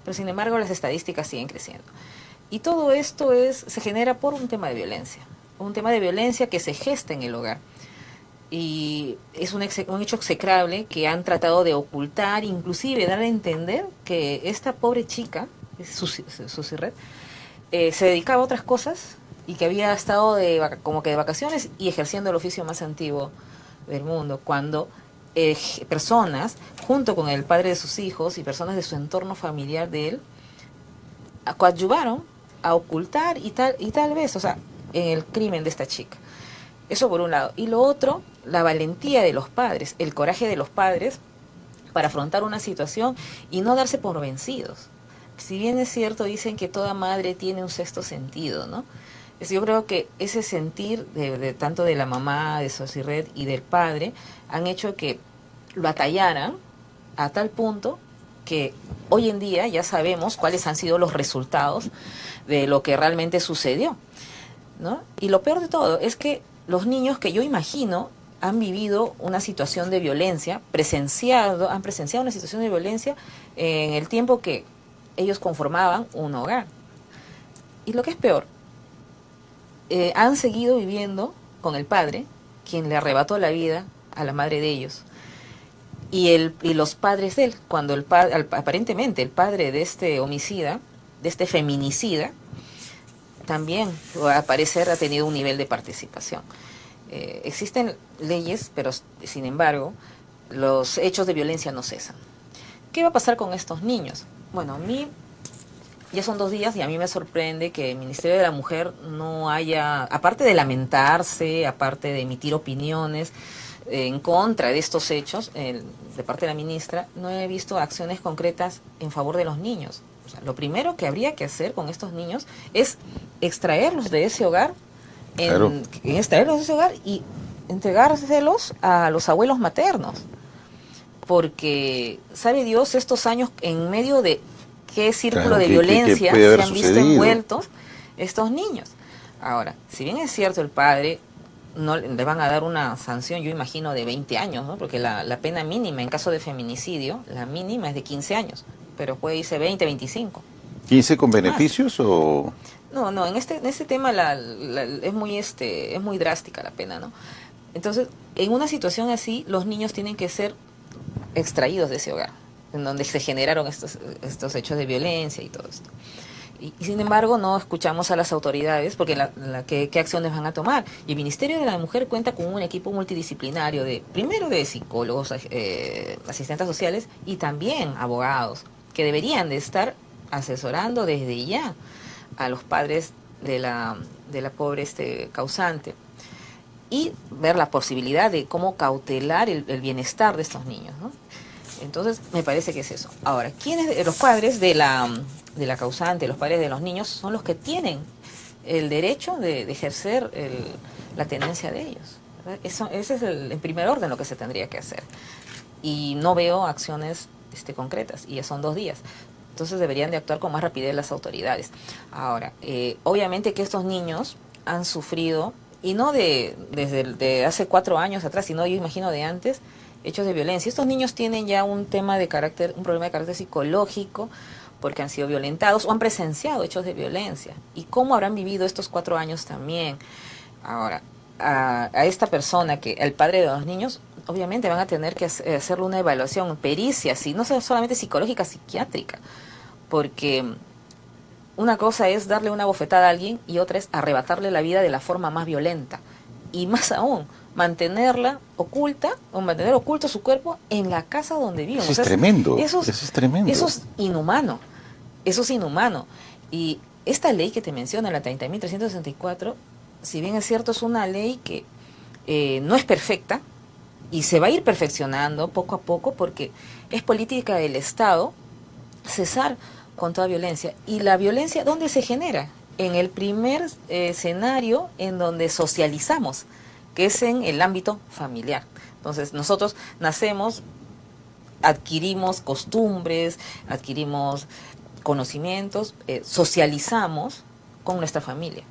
pero sin embargo las estadísticas siguen creciendo. Y todo esto se genera por un tema de violencia que se gesta en el hogar. Y es un hecho execrable que han tratado de ocultar, inclusive dar a entender que esta pobre chica, Susi Red, se dedicaba a otras cosas y que había estado como que de vacaciones y ejerciendo el oficio más antiguo del mundo, cuando personas, junto con el padre de sus hijos y personas de su entorno familiar de él, coadyuvaron a ocultar y tal vez, o sea, en el crimen de esta chica. Eso por un lado. Y lo otro, la valentía de los padres, el coraje de los padres para afrontar una situación y no darse por vencidos. Si bien es cierto, dicen que toda madre tiene un sexto sentido, ¿no? Yo creo que ese sentir tanto de la mamá, de Susi Red y del padre, han hecho que batallaran a tal punto que hoy en día ya sabemos cuáles han sido los resultados de lo que realmente sucedió, ¿no? Y lo peor de todo es que los niños, que yo imagino han vivido una situación de violencia, han presenciado una situación de violencia en el tiempo que ellos conformaban un hogar. Y lo que es peor, han seguido viviendo con el padre, quien le arrebató la vida a la madre de ellos. Y los padres de él, cuando aparentemente el padre de este homicida, de este feminicida, también al parecer ha tenido un nivel de participación. Existen leyes, pero sin embargo los hechos de violencia no cesan. ¿Qué va a pasar con estos niños? Bueno, a mí ya son 2 días y a mí me sorprende que el Ministerio de la Mujer no haya, aparte de lamentarse, aparte de emitir opiniones en contra de estos hechos, de parte de la ministra, no he visto acciones concretas en favor de los niños. O sea, lo primero que habría que hacer con estos niños es extraerlos de ese hogar, extraerlos de ese hogar y entregárselos a los abuelos maternos. Porque, sabe Dios, estos años en medio de qué círculo de violencia se han visto envueltos estos niños. Ahora, si bien es cierto, el padre no le van a dar una sanción, yo imagino, de 20 años, ¿no? Porque la pena mínima en caso de feminicidio, la mínima es de 15 años, pero puede irse 20, 25. ¿15 con beneficios o...? No, en este tema es muy drástica la pena, ¿no? Entonces, en una situación así, los niños tienen que ser extraídos de ese hogar, en donde se generaron estos hechos de violencia y todo esto. Y sin embargo, no escuchamos a las autoridades, porque ¿qué acciones van a tomar? Y el Ministerio de la Mujer cuenta con un equipo multidisciplinario, primero de psicólogos, asistentes sociales y también abogados, que deberían de estar asesorando desde ya a los padres de la pobre causante y ver la posibilidad de cómo cautelar el bienestar de estos niños, ¿no? Entonces, me parece que es eso. Ahora, los padres de la causante, los padres de los niños, son los que tienen el derecho de ejercer la tenencia de ellos, ¿verdad? Ese es en primer orden lo que se tendría que hacer. Y no veo acciones concretas, y ya son 2 días. Entonces deberían de actuar con más rapidez las autoridades. Ahora, obviamente que estos niños han sufrido, y no desde hace 4 años atrás, sino yo imagino de antes, hechos de violencia. Estos niños tienen ya un problema de carácter psicológico, porque han sido violentados o han presenciado hechos de violencia. ¿Y cómo habrán vivido estos 4 años también? Ahora, a esta persona, el padre de los niños, obviamente van a tener que hacerle una evaluación, pericia, no solamente psicológica, psiquiátrica, porque una cosa es darle una bofetada a alguien y otra es arrebatarle la vida de la forma más violenta. Y más aún, mantenerla oculta o mantener oculto su cuerpo en la casa donde vive. Eso es tremendo. Eso es inhumano. Eso es inhumano. Y esta ley que te menciono, la 30.364, si bien es cierto, es una ley que no es perfecta y se va a ir perfeccionando poco a poco, porque es política del Estado cesar con toda violencia. ¿Y la violencia dónde se genera? En el primer escenario en donde socializamos, que es en el ámbito familiar. Entonces, nosotros nacemos, adquirimos costumbres, adquirimos conocimientos, socializamos con nuestra familia.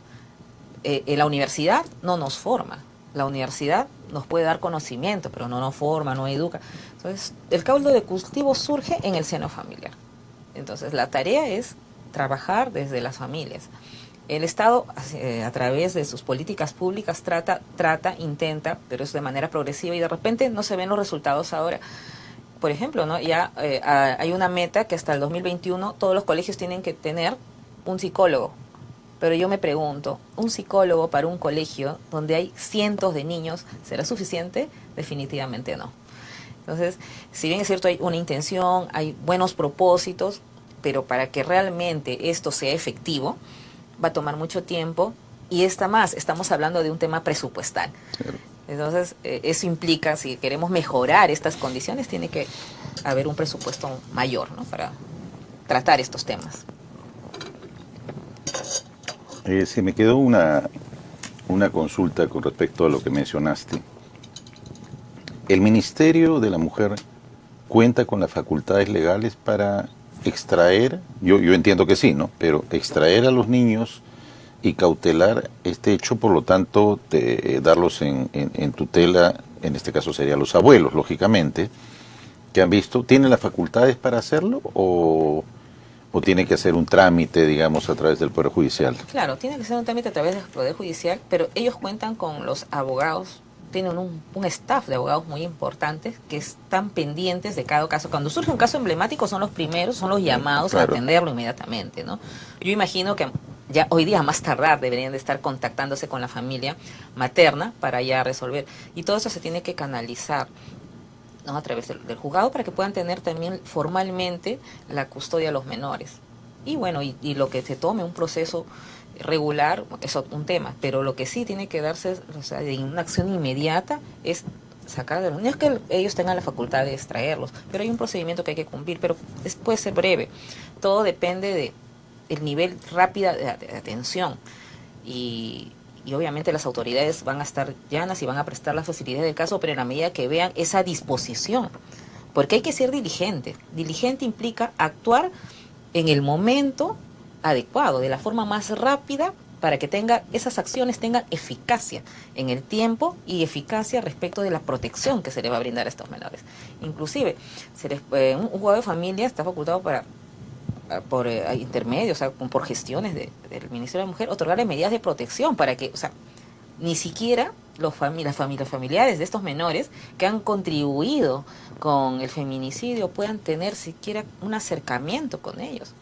En la universidad no nos forma. La universidad nos puede dar conocimiento, pero no nos forma, no educa. Entonces, el caldo de cultivo surge en el seno familiar. Entonces, la tarea es trabajar desde las familias. El Estado, a través de sus políticas públicas, intenta, pero es de manera progresiva y de repente no se ven los resultados ahora. Por ejemplo, ¿no? Ya hay una meta que hasta el 2021 todos los colegios tienen que tener un psicólogo. Pero yo me pregunto, ¿un psicólogo para un colegio donde hay cientos de niños será suficiente? Definitivamente no. Entonces, si bien es cierto, hay una intención, hay buenos propósitos, pero para que realmente esto sea efectivo, va a tomar mucho tiempo y estamos hablando de un tema presupuestal. Claro. Entonces, eso implica, si queremos mejorar estas condiciones, tiene que haber un presupuesto mayor, ¿no? Para tratar estos temas. Se me quedó una consulta con respecto a lo que mencionaste. ¿El Ministerio de la Mujer cuenta con las facultades legales para extraer, yo entiendo que sí, ¿no? Pero extraer a los niños y cautelar este hecho, por lo tanto, darlos en tutela, en este caso serían los abuelos, lógicamente, que han visto, ¿tienen las facultades para hacerlo o tiene que hacer un trámite, digamos, a través del Poder Judicial? Claro, tiene que ser un trámite a través del Poder Judicial, pero ellos cuentan con los abogados, tienen un staff de abogados muy importantes que están pendientes de cada caso. Cuando surge un caso emblemático son los primeros, son los llamados Claro. a atenderlo inmediatamente, ¿no? Yo imagino que ya hoy día, más tardar, deberían de estar contactándose con la familia materna para ya resolver. Y todo eso se tiene que canalizar, ¿no? A través del juzgado para que puedan tener también formalmente la custodia de los menores. Y bueno, y lo que se tome un proceso regular es un tema, pero lo que sí tiene que darse, o sea, de una acción inmediata es sacar de los niños, que ellos tengan la facultad de extraerlos, pero hay un procedimiento que hay que cumplir, pero puede ser breve. Todo depende de el nivel rápido de atención y obviamente las autoridades van a estar llanas y van a prestar las facilidades del caso, pero en la medida que vean esa disposición, porque hay que ser diligente. Diligente implica actuar en el momento adecuado, de la forma más rápida, para que esas acciones tengan eficacia en el tiempo y eficacia respecto de la protección que se le va a brindar a estos menores. Inclusive, un juzgado de familia está facultado por intermedios, o sea, por gestiones del Ministerio de la Mujer, otorgarle medidas de protección para que, o sea, ni siquiera las familiares de estos menores que han contribuido con el feminicidio puedan tener siquiera un acercamiento con ellos.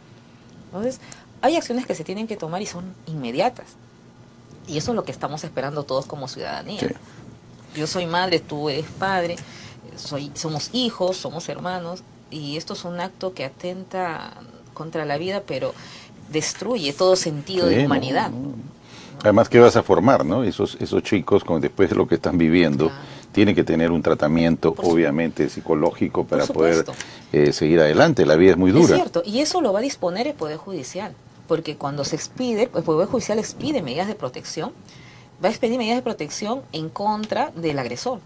Entonces, hay acciones que se tienen que tomar y son inmediatas. Y eso es lo que estamos esperando todos como ciudadanía. Sí. Yo soy madre, tú eres padre, somos hijos, somos hermanos, y esto es un acto que atenta contra la vida, pero destruye todo sentido de humanidad. No. Además, ¿qué vas a formar, no? Esos chicos, después de lo que están viviendo, Claro. tienen que tener un tratamiento, obviamente, psicológico para poder supuesto. seguir adelante. La vida es muy dura. Es cierto, y eso lo va a disponer el Poder Judicial, porque cuando se expide, el Poder Judicial expide medidas de protección, va a expedir medidas de protección en contra del agresor,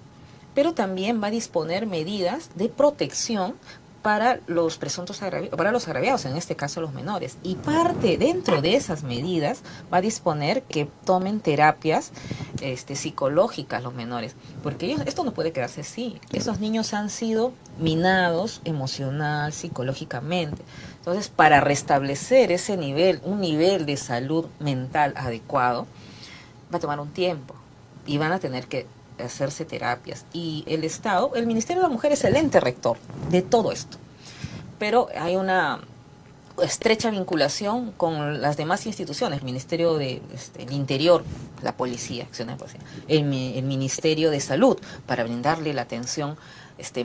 pero también va a disponer medidas de protección para los presuntos para los agraviados, en este caso los menores. Y parte dentro de esas medidas va a disponer que tomen terapias psicológicas los menores, porque esto no puede quedarse así. Esos niños han sido minados emocional, psicológicamente. Entonces, para restablecer ese nivel, un nivel de salud mental adecuado, va a tomar un tiempo y van a tener que hacerse terapias. Y el Estado, el Ministerio de la Mujer es el ente rector de todo esto. Pero hay una estrecha vinculación con las demás instituciones, el Ministerio del Interior, la policía, el Ministerio de Salud, para brindarle la atención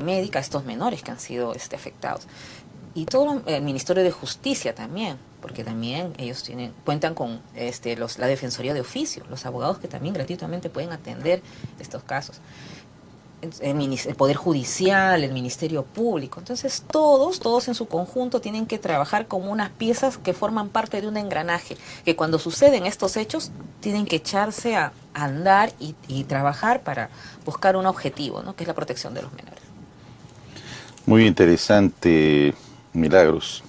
médica a estos menores que han sido afectados. Y todo el Ministerio de Justicia también, porque también ellos cuentan con la Defensoría de Oficio, los abogados que también gratuitamente pueden atender estos casos. El Poder Judicial, el Ministerio Público. Entonces todos en su conjunto tienen que trabajar como unas piezas que forman parte de un engranaje, que cuando suceden estos hechos tienen que echarse a andar y trabajar para buscar un objetivo, ¿no? Que es la protección de los menores. Muy interesante, Milagros.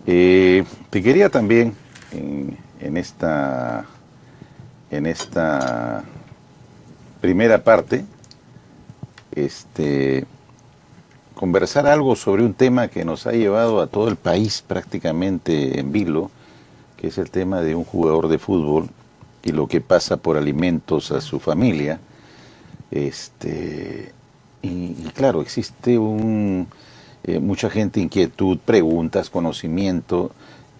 Te quería también en esta primera parte conversar algo sobre un tema que nos ha llevado a todo el país prácticamente en vilo, que es el tema de un jugador de fútbol y lo que pasa por alimentos a su familia. Y claro, existe mucha gente, inquietud, preguntas, conocimiento,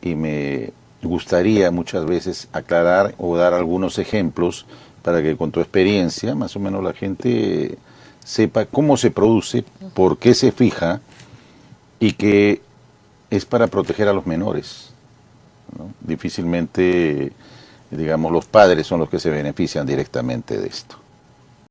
y me gustaría muchas veces aclarar o dar algunos ejemplos para que con tu experiencia más o menos la gente sepa cómo se produce, por qué se fija y que es para proteger a los menores, ¿no? Difícilmente, digamos, los padres son los que se benefician directamente de esto.